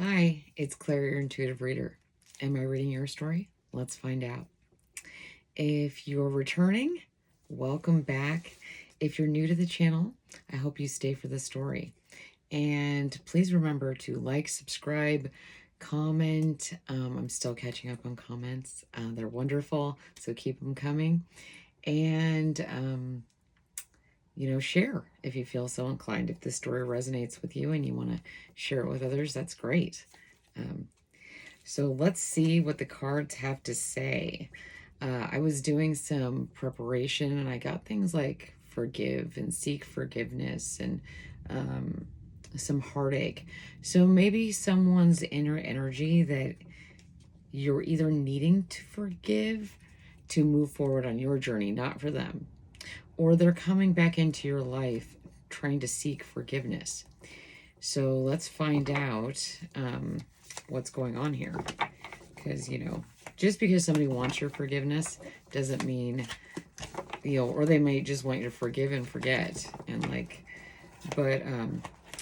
Hi, it's Claire, your intuitive reader. Am I reading your story? Let's find out. If you're returning, welcome back. If you're new to the channel, I hope you stay for the story. And please remember to like, subscribe, comment. I'm still catching up on comments. They're wonderful, so keep them coming. And share if you feel so inclined. If the story resonates with you and you want to share it with others, that's great. So let's see what the cards have to say. I was doing some preparation and I got things like forgive and seek forgiveness and some heartache. So maybe someone's inner energy that you're either needing to forgive to move forward on your journey, not for them, or they're coming back into your life trying to seek forgiveness. So let's find out what's going on here. Because, just because somebody wants your forgiveness doesn't mean, or they may just want you to forgive and forget. But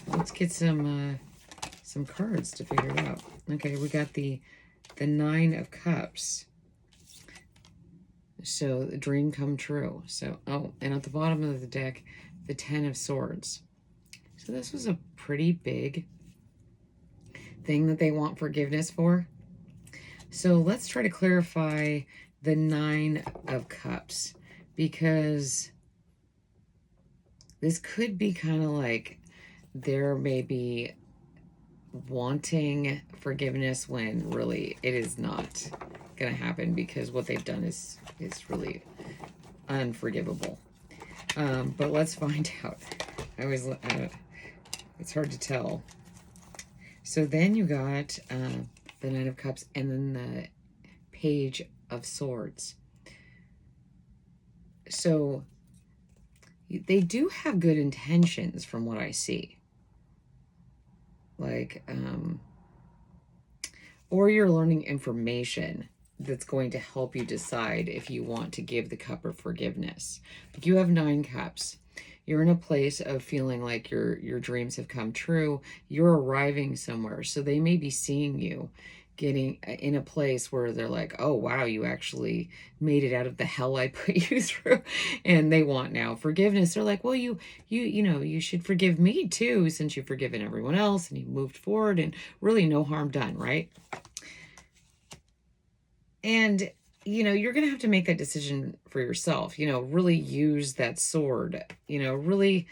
let's get some cards to figure it out. Okay, we got the Nine of Cups. So the dream come true. So, and at the bottom of the deck, the Ten of Swords. So this was a pretty big thing that they want forgiveness for. So let's try to clarify the Nine of Cups, because this could be kind of like they're maybe wanting forgiveness when really it is not going to happen, because what they've done is really unforgivable. But let's find out. It's hard to tell. So then you got the Nine of Cups and then the Page of Swords. So they do have good intentions from what I see. Or you're learning information that's going to help you decide if you want to give the cup of forgiveness. But you have 9 cups. You're in a place of feeling like your dreams have come true. You're arriving somewhere. So they may be seeing you getting in a place where they're like, oh, wow, you actually made it out of the hell I put you through. And they want now forgiveness. They're like, well, you should forgive me too, since you've forgiven everyone else and you moved forward and really no harm done, right? And you're going to have to make that decision for yourself, really use that sword, really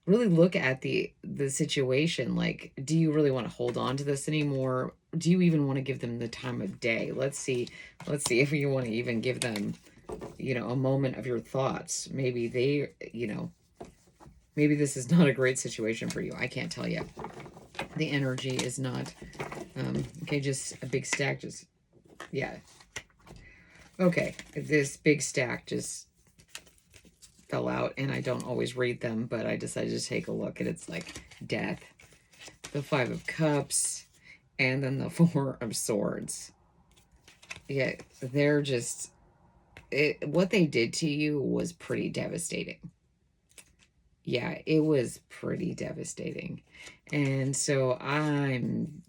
look at the situation. Like, do you really want to hold on to this anymore? Do you even want to give them the time of day? Let's see if you want to even give them, a moment of your thoughts. Maybe they, maybe this is not a great situation for you. I can't tell you. The energy is not, okay, just a big stack, just, yeah. Okay, this big stack just fell out, and I don't always read them, but I decided to take a look, and it's like death, the Five of Cups, and then the Four of Swords. Yeah, they're just, what they did to you was pretty devastating. Yeah, it was pretty devastating. And so I'm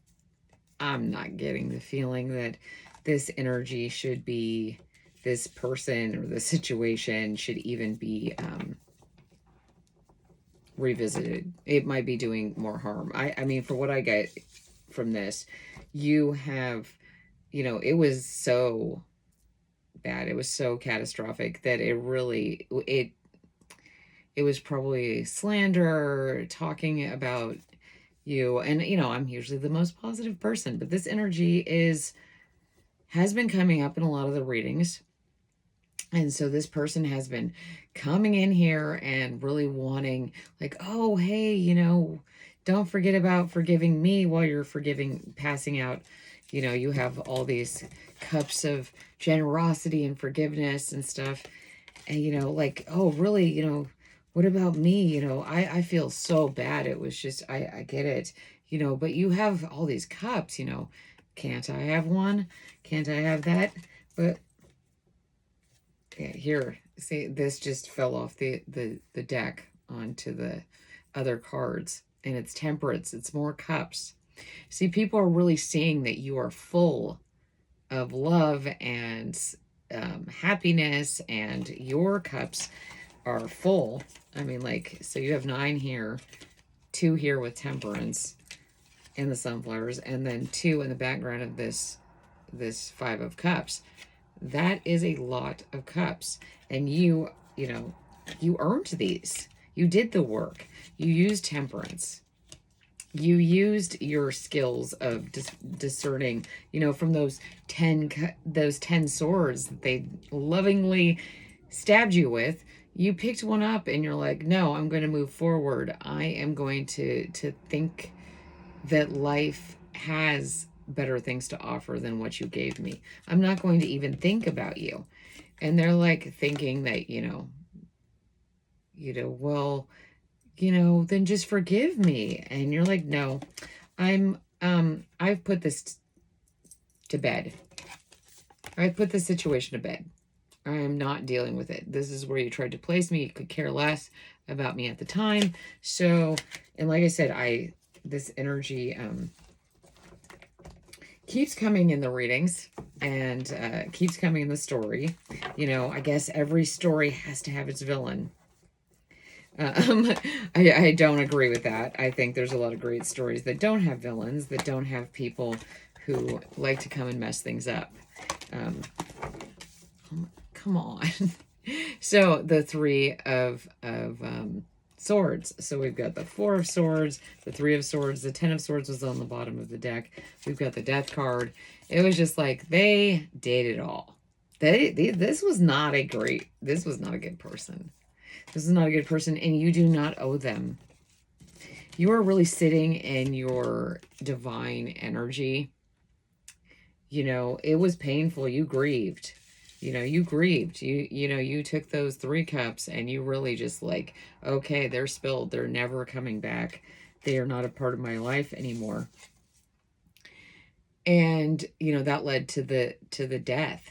not getting the feeling that this energy should be, this person or the situation should even be revisited. It might be doing more harm. I mean, for what I get from this, you have, it was so bad. It was so catastrophic that it really, it was probably slander, talking about you. And, I'm usually the most positive person, but this energy has been coming up in a lot of the readings. And so this person has been coming in here and really wanting, like, oh, hey, don't forget about forgiving me while you're passing out. You have all these cups of generosity and forgiveness and stuff. And, like, oh, really, what about me? I feel so bad. It was just, I get it, but you have all these cups, can't I have one? Can't I have that? But yeah, here, see, this just fell off the deck onto the other cards, and it's temperance. It's more cups. See, people are really seeing that you are full of love and happiness, and your cups are full. I mean, like, so you have 9 here, 2 here with temperance and the sunflowers, and then 2 in the background of this 5 of cups. That is a lot of cups. And you know, you earned these. You did the work. You used temperance. You used your skills of discerning, from those 10 swords that they lovingly stabbed you with. You picked one up and you're like, no, I'm going to move forward. I am going to think that life has better things to offer than what you gave me. I'm not going to even think about you. And they're like thinking that, well, then just forgive me. And you're like, no, I've put this to bed. I put this situation to bed. I am not dealing with it. This is where you tried to place me. You could care less about me at the time. So, and like I said, this energy keeps coming in the readings and keeps coming in the story. I guess every story has to have its villain. I don't agree with that. I think there's a lot of great stories that don't have villains, that don't have people who like to come and mess things up. Come on. So the 3 of swords. So we've got the 4 of swords, the 3 of swords, the 10 of swords was on the bottom of the deck. We've got the death card. It was just like they did it all. This was not a good person. This is not a good person, and you do not owe them. You are really sitting in your divine energy. It was painful. You grieved. You grieved. You took those 3 cups and you really just like, okay, they're spilled. They're never coming back. They are not a part of my life anymore. And, that led to the death.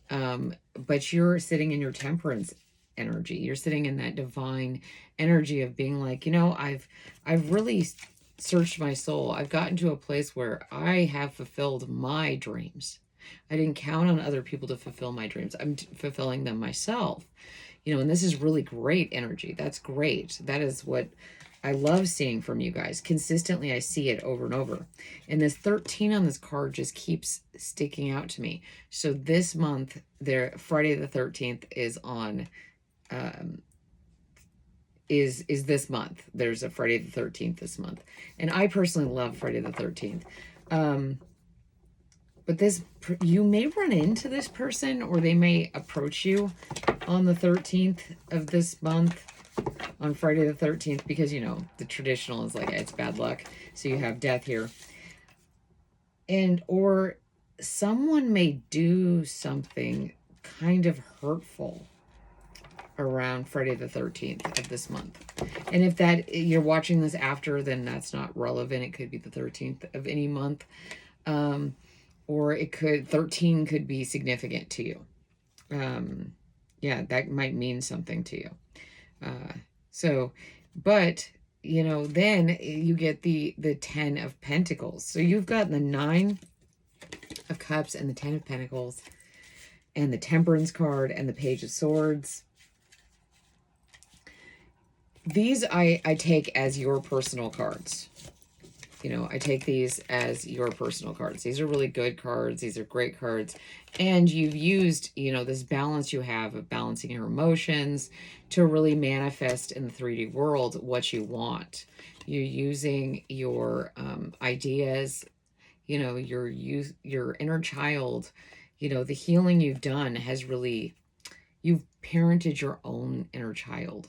But you're sitting in your temperance energy. You're sitting in that divine energy of being like, I've really searched my soul. I've gotten to a place where I have fulfilled my dreams. I didn't count on other people to fulfill my dreams. I'm fulfilling them myself. And this is really great energy. That's great. That is what I love seeing from you guys. Consistently, I see it over and over. And this 13 on this card just keeps sticking out to me. So this month, Friday the 13th is on, is this month. There's a Friday the 13th this month. And I personally love Friday the 13th. But you may run into this person, or they may approach you on the 13th of this month, on Friday the 13th, because, the traditional is like, it's bad luck. So you have death here. Or someone may do something kind of hurtful around Friday the 13th of this month. And if you're watching this after, then that's not relevant. It could be the 13th of any month. Or 13 could be significant to you. Yeah, that might mean something to you. But, then you get the 10 of Pentacles. So you've got the 9 of Cups and the 10 of Pentacles and the Temperance card and the Page of Swords. These I take as your personal cards. I take these as your personal cards. These are really good cards. These are great cards. And you've used, this balance you have of balancing your emotions to really manifest in the 3D world what you want. You're using your ideas, your inner child, the healing you've done has really, you've parented your own inner child.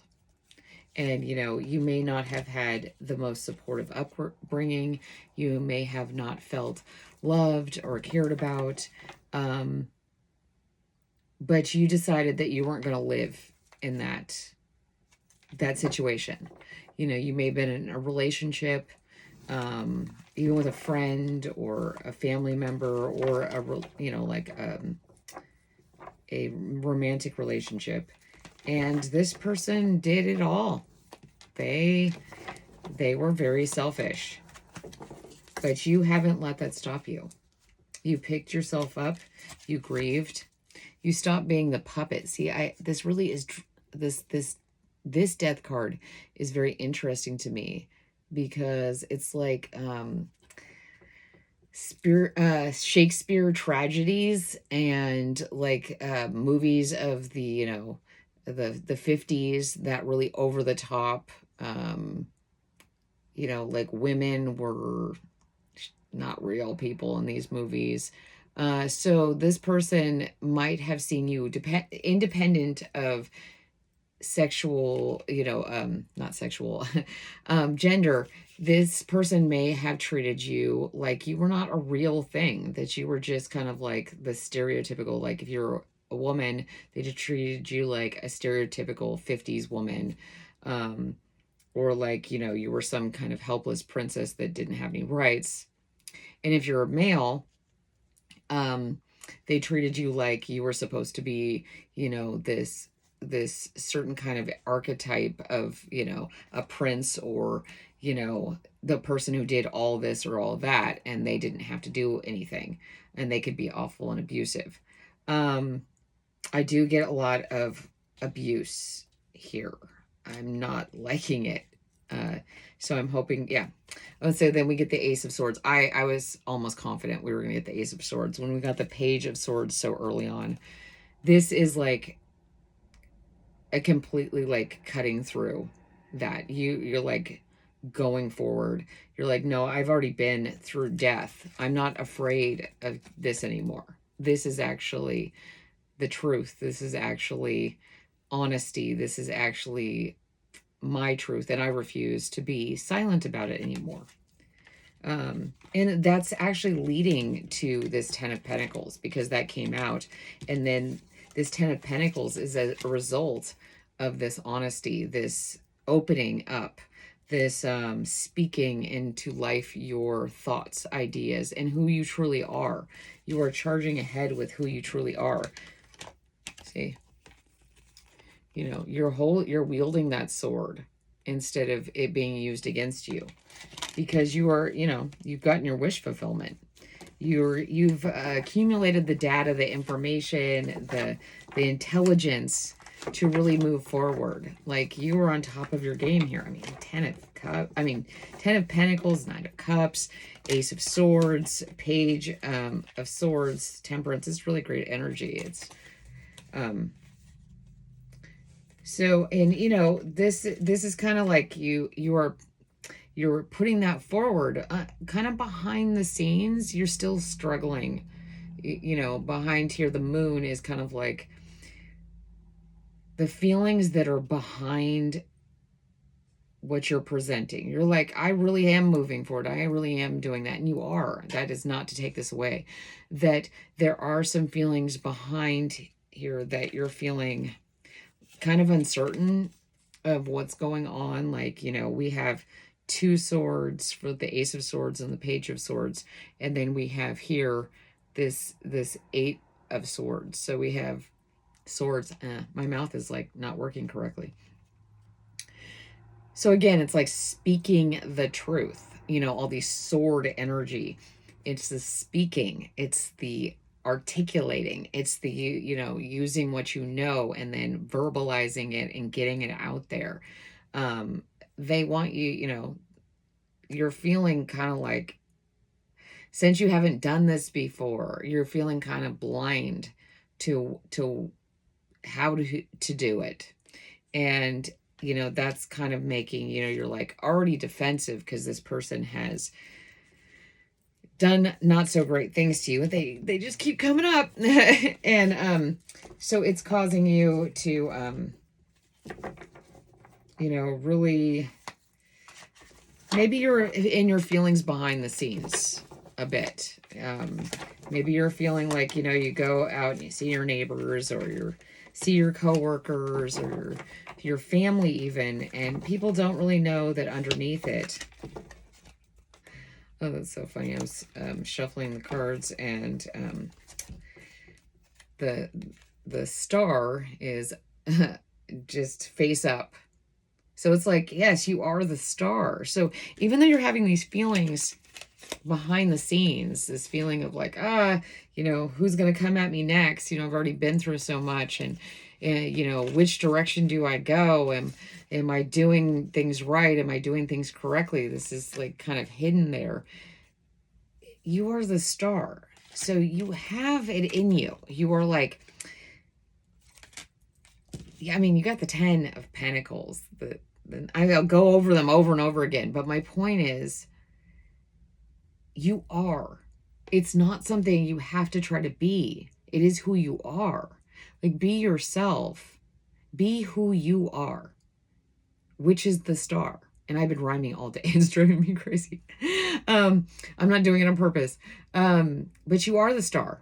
And, you may not have had the most supportive upbringing. You may have not felt loved or cared about. But you decided that you weren't going to live in that situation. You may have been in a relationship, even with a friend or a family member, or a romantic relationship. And this person did it all. They were very selfish. But you haven't let that stop you. You picked yourself up. You grieved. You stopped being the puppet. See, this really is this death card is very interesting to me because it's like Shakespeare tragedies and like movies of the, the 50s, that really over the top, like women were not real people in these movies. So this person might have seen you independent of sexual, not sexual, gender. This person may have treated you like you were not a real thing, that you were just kind of like the stereotypical, like if you're a woman, they just treated you like a stereotypical 50s woman. Or like, you were some kind of helpless princess that didn't have any rights. And if you're a male, they treated you like you were supposed to be, this certain kind of archetype of, a prince, or, the person who did all this or all that, and they didn't have to do anything, and they could be awful and abusive. I do get a lot of abuse here. I'm not liking it. So I'm hoping, yeah. Oh, so then we get the Ace of Swords. I was almost confident we were going to get the Ace of Swords when we got the Page of Swords so early on. This is like a completely like cutting through that. You're like going forward. You're like, no, I've already been through death. I'm not afraid of this anymore. This is actually the truth. This is actually honesty. This is actually my truth, and I refuse to be silent about it anymore. And that's actually leading to this Ten of Pentacles, because that came out. And then this Ten of Pentacles is a result of this honesty, this opening up, this speaking into life your thoughts, ideas, and who you truly are. You are charging ahead with who you truly are. See? You're wielding that sword instead of it being used against you, because you are, you've gotten your wish fulfillment. You've accumulated the data, the information, the intelligence to really move forward. Like, you are on top of your game here. I mean, Ten of Pentacles, Knight of Cups, Ace of Swords, Page of Swords, Temperance. It's really great energy. It's so, and this is kind of like you're putting that forward, kind of behind the scenes. You're still struggling, behind here. The Moon is kind of like the feelings that are behind what you're presenting. You're like, I really am moving forward. I really am doing that. And you are. That is not to take this away. That there are some feelings behind here that you're feeling kind of uncertain of what's going on. Like, we have two swords for the Ace of Swords and the Page of Swords. And then we have here this Eight of Swords. So we have swords. My mouth is like not working correctly. So again, it's like speaking the truth, all these sword energy. It's the speaking, it's the articulating, it's the, using what you know and then verbalizing it and getting it out there. They want you, you're feeling kind of like, since you haven't done this before, you're feeling kind of blind to how to do it. And that's kind of making, you're like already defensive because this person has done not so great things to you. They just keep coming up. And so it's causing you to really, maybe you're in your feelings behind the scenes a bit. Maybe you're feeling like, you go out and you see your neighbors, or see your coworkers, or your family even, and people don't really know that underneath it. Oh, that's so funny. I was shuffling the cards, and the star is just face up. So it's like, yes, you are the star. So even though you're having these feelings behind the scenes, this feeling of like, who's going to come at me next? I've already been through so much, and which direction do I go? Am I doing things right? Am I doing things correctly? This is like kind of hidden there. You are the star. So you have it in you. You are like, you got the 10 of Pentacles. I'll go over them over and over again. But my point is, you are. It's not something you have to try to be. It is who you are. Like, be yourself. Be who you are, which is the star. And I've been rhyming all day. It's driving me crazy. I'm not doing it on purpose. But you are the star.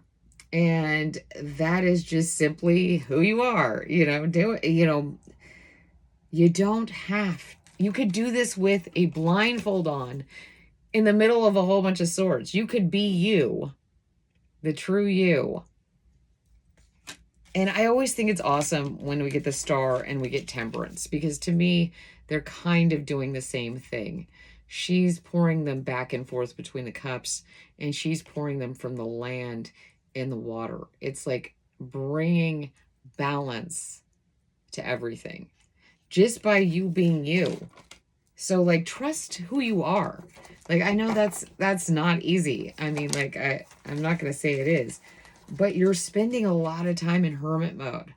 And that is just simply who you are. You don't have, you could do this with a blindfold on in the middle of a whole bunch of swords. You could be you, the true you. And I always think it's awesome when we get the star and we get temperance, because to me, they're kind of doing the same thing. She's pouring them back and forth between the cups, and she's pouring them from the land in the water. It's like bringing balance to everything just by you being you. So like, trust who you are. Like, I know that's not easy. I mean, like, I'm not going to say it is, but you're spending a lot of time in hermit mode.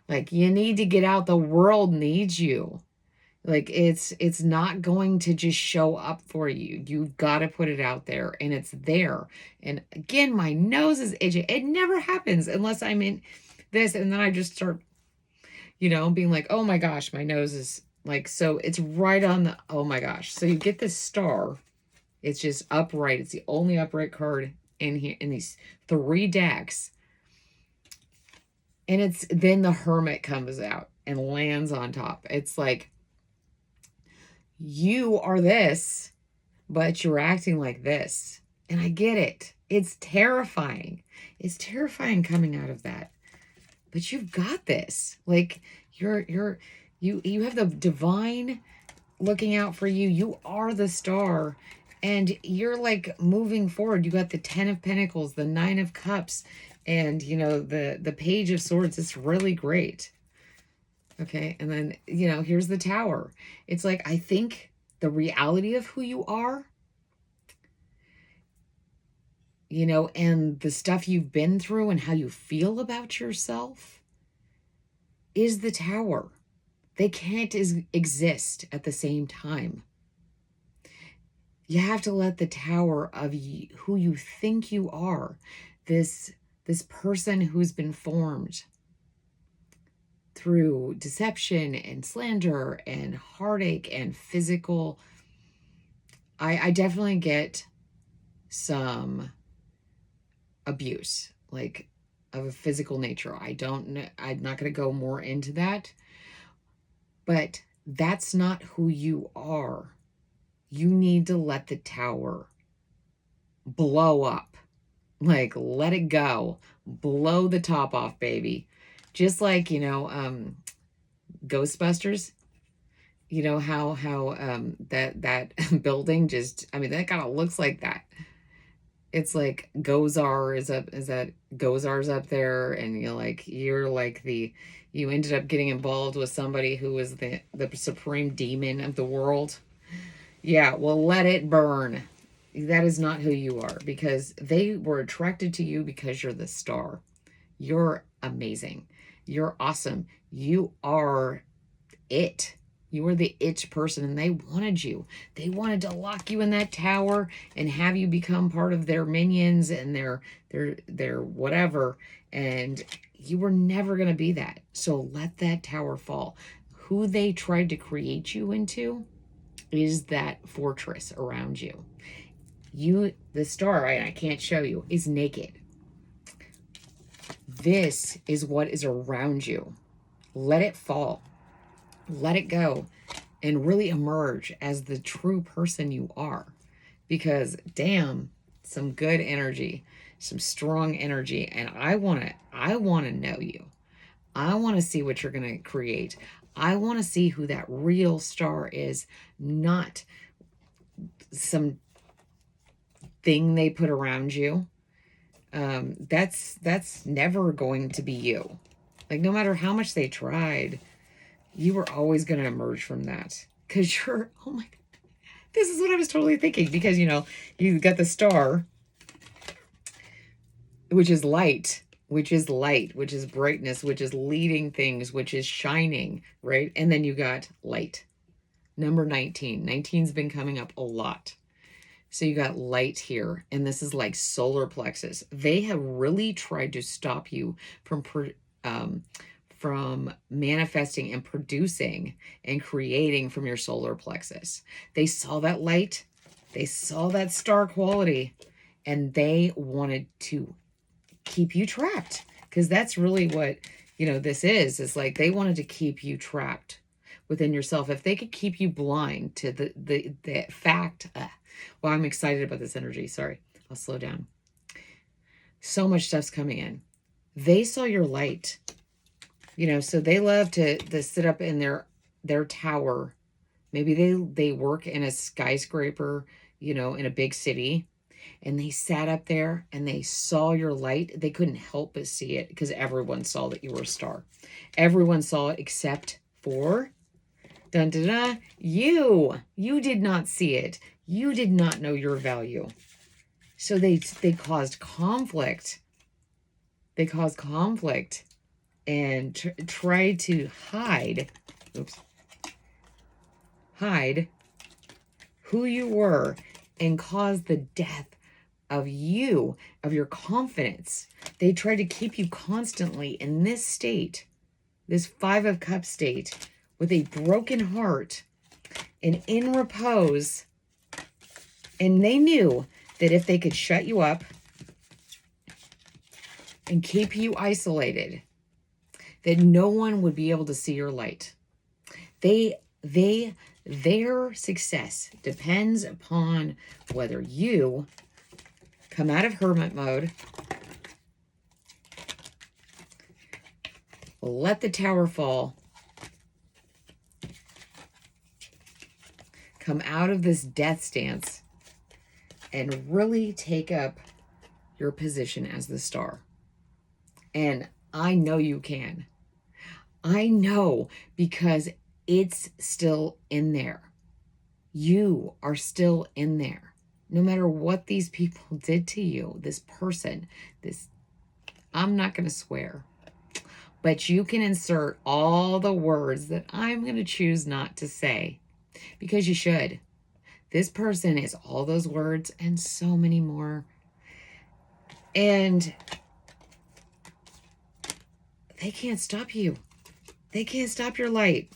Like, you need to get out. The world needs you. Like, it's not going to just show up for you. You've got to put it out there, and it's there. And again, my nose is itching. It never happens unless I'm in this, and then I just start, being like, oh my gosh, my nose is like, so it's right on the, oh my gosh. So you get this star. It's just upright. It's the only upright card in here, in these 3 decks. And it's then the Hermit comes out and lands on top. It's like, you are this, but you're acting like this. And I get it. It's terrifying. It's terrifying coming out of that. But you've got this. Like, you have the divine looking out for you. You are the star. And you're like moving forward. You got the 10 of Pentacles, the 9 of Cups, and the Page of Swords. It's really great. Okay, and then here's the Tower. It's like, I think the reality of who you are, and the stuff you've been through and how you feel about yourself is the Tower. They can't exist at the same time. You have to let the Tower of who you think you are, this person who's been formed through deception and slander and heartache and physical. I definitely get some abuse, like, of a physical nature. I don't know. I'm not going to go more into that. But that's not who you are. You need to let the Tower blow up. Like, let it go. Blow the top off, baby. Just like, Ghostbusters. How that building just, that kind of looks like that. It's like Gozar Gozar's up there, and you ended up getting involved with somebody who was the supreme demon of the world. Yeah, well, let it burn. That is not who you are, because they were attracted to you because you're the star. You're amazing. You're awesome. You are it. You were the it person, and they wanted you. They wanted to lock you in that tower and have you become part of their minions and their whatever. And you were never going to be that. So let that tower fall. Who they tried to create you into is that fortress around you. You, the star, I can't show you, is naked. This is what is around you. Let it fall. Let it go and really emerge as the true person you are. Because damn, some good energy, some strong energy. And I want to know you. I want to see what you're going to create. I want to see who that real star is, not some thing they put around you, that's never going to be you. Like, no matter how much they tried, you were always going to emerge from that. Because you're, oh my, this is what I was totally thinking. Because, you know, you got the star, which is light, which is light, which is brightness, which is leading things, which is shining, right? And then you got light. Number 19. 19's been coming up a lot. So you got light here, and this is like solar plexus. They have really tried to stop you from manifesting and producing and creating from your solar plexus. They saw that light, they saw that star quality, and they wanted to keep you trapped, because that's really what, you know, this is like they wanted to keep you trapped within yourself. If they could keep you blind to the fact, well, I'm excited about this energy. Sorry, I'll slow down. So much stuff's coming in. They saw your light, you know, so they love to sit up in their tower. Maybe they work in a skyscraper, you know, in a big city, and they sat up there and they saw your light. They couldn't help but see it, because everyone saw that you were a star. Everyone saw it except for dun, dun, dun, you. You did not see it. You did not know your value. So they caused conflict. They caused conflict and tried to hide, hide who you were, and cause the death of you, of your confidence. They tried to keep you constantly in this state, this 5 of Cups state, with a broken heart and in repose. And they knew that if they could shut you up and keep you isolated, that no one would be able to see your light. Their success depends upon whether you come out of hermit mode, let the tower fall, come out of this death stance, and really take up your position as the star. And I know you can. I know, because it's still in there. You are still in there. No matter what these people did to you, this person, I'm not going to swear, but you can insert all the words that I'm going to choose not to say, because you should. This person is all those words and so many more. And they can't stop you. They can't stop your light.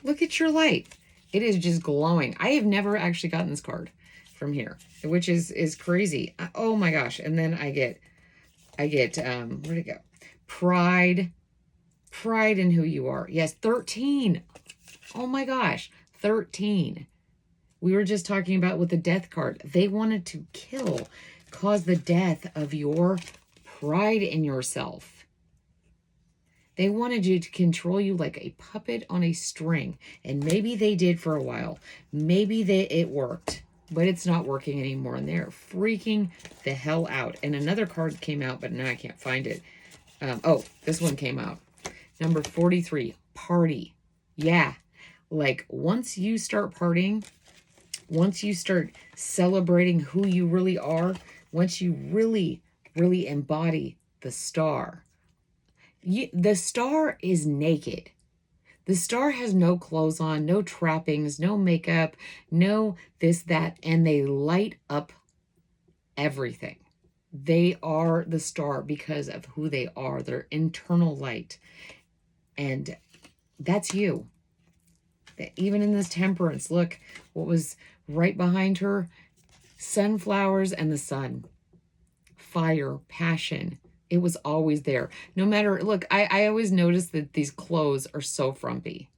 Look at your light. It is just glowing. I have never actually gotten this card from here, which is crazy. Oh my gosh. And then I get, where'd it go? Pride in who you are. Yes, 13. Oh my gosh, 13. We were just talking about with the death card. They wanted to cause the death of your pride in yourself. They wanted you to control you like a puppet on a string. And maybe they did for a while. Maybe it worked, but it's not working anymore. And they're freaking the hell out. And another card came out, but now I can't find it. Oh, this one came out. Number 43, party. Yeah. Like, once you start partying, once you start celebrating who you really are, once you really, really embody the star, the star is naked. The star has no clothes on, no trappings, no makeup, no this, that, and they light up everything. They are the star because of who they are, their internal light. And that's you. Even in this temperance, look what was right behind her: sunflowers and the sun, fire, passion. It was always there. No matter, look, I always notice that these clothes are so frumpy.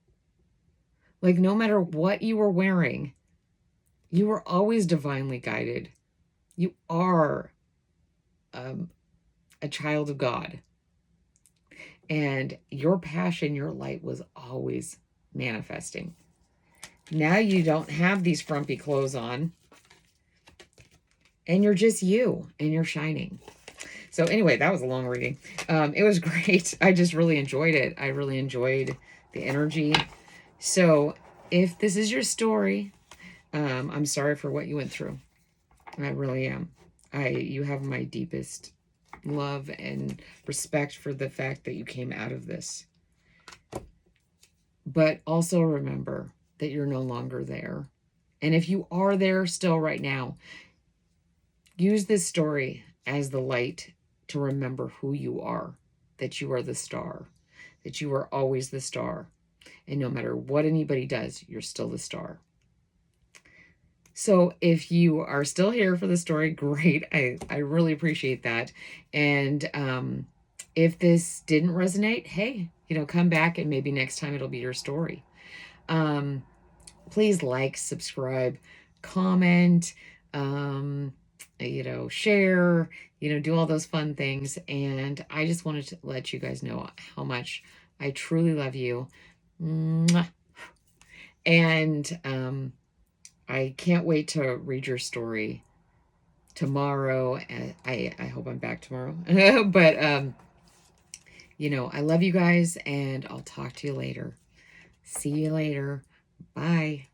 Like, no matter what you were wearing, you were always divinely guided. You are a child of God. And your passion, your light was always manifesting. Now you don't have these frumpy clothes on. and you're just you, and you're shining. So anyway, that was a long reading. It was great. I just really enjoyed it. I really enjoyed the energy. So if this is your story, I'm sorry for what you went through. I really am. You have my deepest love and respect for the fact that you came out of this. But also remember that you're no longer there. And if you are there still right now, use this story as the light to remember who you are, that you are the star, that you are always the star. And no matter what anybody does, you're still the star. So if you are still here for the story, great. I really appreciate that. And if this didn't resonate, hey, come back and maybe next time it'll be your story. Please like, subscribe, comment, share, do all those fun things. And I just wanted to let you guys know how much I truly love you. Mwah. And I can't wait to read your story tomorrow. I hope I'm back tomorrow. But I love you guys, and I'll talk to you later. See you later. Bye.